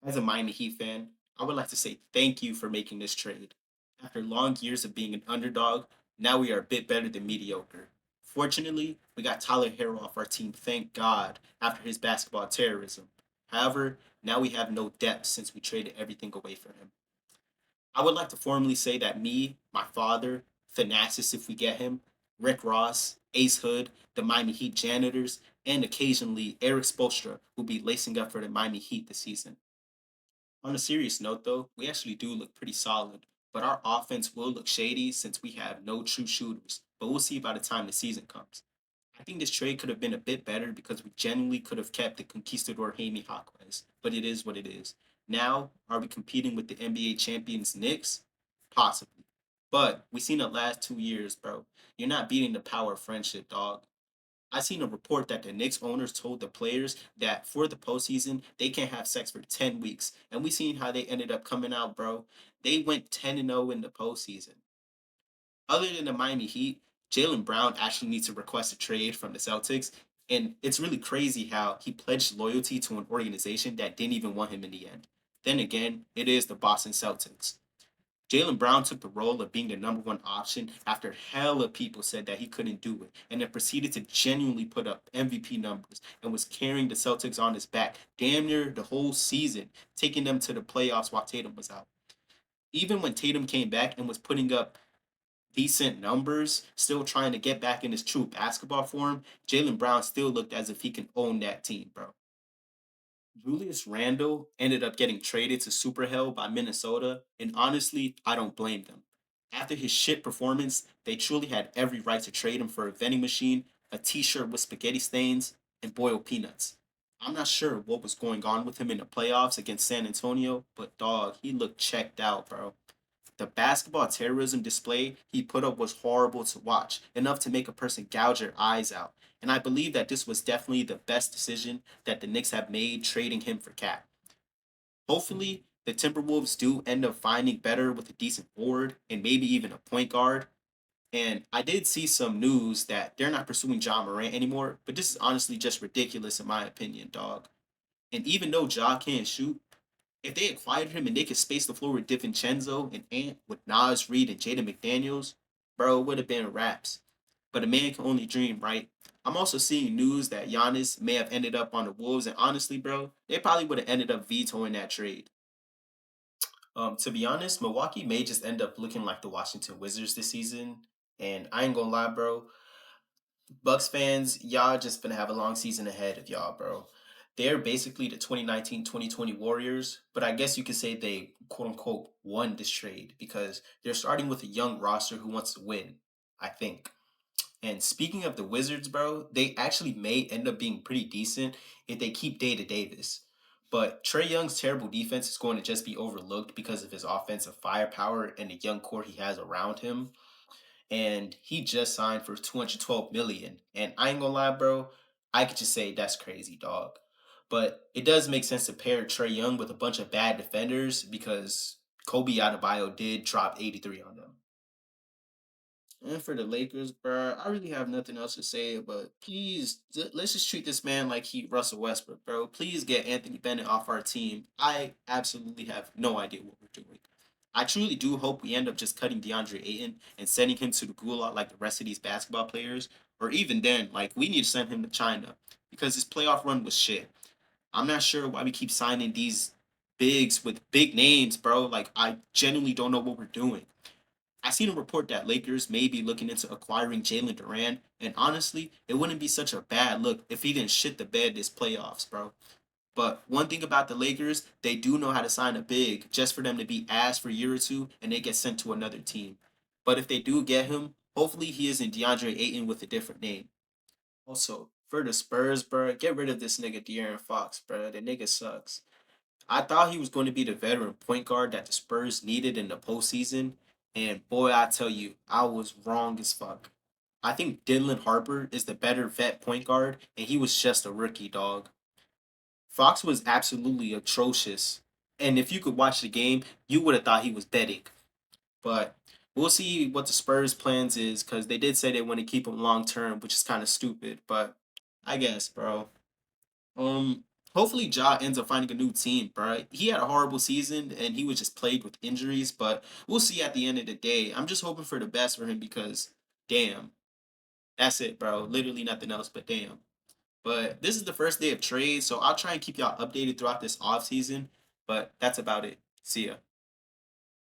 As a Miami Heat fan, I would like to say thank you for making this trade. After long years of being an underdog, now we are a bit better than mediocre. Fortunately, we got Tyler Hero off our team, thank God, after his basketball terrorism. However, now we have no depth since we traded everything away from him. I would like to formally say that me, my father, Thanasis if we get him, Rick Ross, Ace Hood, the Miami Heat janitors, and occasionally Eric Spoelstra will be lacing up for the Miami Heat this season. On a serious note, though, we actually do look pretty solid, but our offense will look shady since we have no true shooters. But we'll see by the time the season comes. I think this trade could have been a bit better because we genuinely could have kept the conquistador Jaime Jaquez, but it is what it is. Now, are we competing with the NBA champions Knicks? Possibly. But we seen the last 2 years, bro. You're not beating the power of friendship, dog. I seen a report that the Knicks owners told the players that for the postseason they can't have sex for 10 weeks, and we seen how they ended up coming out, bro. They went 10-0 in the postseason. Other than the Miami Heat, Jalen Brown actually needs to request a trade from the Celtics, and it's really crazy how he pledged loyalty to an organization that didn't even want him in the end. Then again, it is the Boston Celtics. Jalen Brown took the role of being the number one option after hella people said that he couldn't do it, and then proceeded to genuinely put up MVP numbers and was carrying the Celtics on his back damn near the whole season, taking them to the playoffs while Tatum was out. Even when Tatum came back and was putting up decent numbers, still trying to get back in his true basketball form, Jalen Brown still looked as if he can own that team, bro. Julius Randle ended up getting traded to Super Hell by Minnesota, and honestly, I don't blame them. After his shit performance, they truly had every right to trade him for a vending machine, a t shirt with spaghetti stains, and boiled peanuts. I'm not sure what was going on with him in the playoffs against San Antonio, but dog, he looked checked out, bro. The basketball terrorism display he put up was horrible to watch, enough to make a person gouge their eyes out. And I believe that this was definitely the best decision that the Knicks have made trading him for Cat. Hopefully, the Timberwolves do end up finding better with a decent forward and maybe even a point guard. And I did see some news that they're not pursuing John Morant anymore, but this is honestly just ridiculous in my opinion, dog. And even though Ja can't shoot, if they acquired him and they could space the floor with DiVincenzo and Ant with Nas Reed and Jaden McDaniels, bro, it would have been raps. But a man can only dream, right? I'm also seeing news that Giannis may have ended up on the Wolves, and honestly, bro, they probably would have ended up vetoing that trade. To be honest, Milwaukee may just end up looking like the Washington Wizards this season. And I ain't gonna lie, bro. Bucks fans, y'all just gonna have a long season ahead of y'all, bro. They're basically the 2019-2020 Warriors, but I guess you could say they quote unquote won this trade because they're starting with a young roster who wants to win, I think. And speaking of the Wizards, bro, they actually may end up being pretty decent if they keep Data Davis. But Trey Young's terrible defense is going to just be overlooked because of his offensive firepower and the young core he has around him, and he just signed for 212 million. And I ain't gonna lie, bro, I could just say that's crazy, dog. But it does make sense to pair Trey Young with a bunch of bad defenders because Kobe Adebayo did drop 83 on them. And for the Lakers, bro, I really have nothing else to say. But please, let's just treat this man like he Russell Westbrook, bro. Please get Anthony Bennett off our team. I absolutely have no idea what we're doing. I truly do hope we end up just cutting DeAndre Ayton and sending him to the gulag like the rest of these basketball players. Or even then, like we need to send him to China because his playoff run was shit. I'm not sure why we keep signing these bigs with big names, bro. Like I genuinely don't know what we're doing. I seen a report that Lakers may be looking into acquiring Jalen Duran, and honestly, it wouldn't be such a bad look if he didn't shit the bed this playoffs, bro. But one thing about the Lakers, they do know how to sign a big just for them to be ass for a year or two and they get sent to another team. But if they do get him, hopefully he isn't DeAndre Ayton with a different name. Also, for the Spurs, bro, get rid of this nigga De'Aaron Fox, bro. The nigga sucks. I thought he was going to be the veteran point guard that the Spurs needed in the postseason, and boy, I tell you, I was wrong as fuck. I think Dylan Harper is the better vet point guard, and he was just a rookie, dog. Fox was absolutely atrocious, and if you could watch the game, you would have thought he was deading. But we'll see what the Spurs' plans is, because they did say they want to keep him long term, which is kind of stupid, but I guess, bro. Um, Hopefully, Ja ends up finding a new team, bro. He had a horrible season and he was just plagued with injuries, but we'll see at the end of the day. I'm just hoping for the best for him because, damn, that's it, bro. Literally nothing else, but damn. But this is the first day of trade, so I'll try and keep y'all updated throughout this off season. But that's about it. See ya.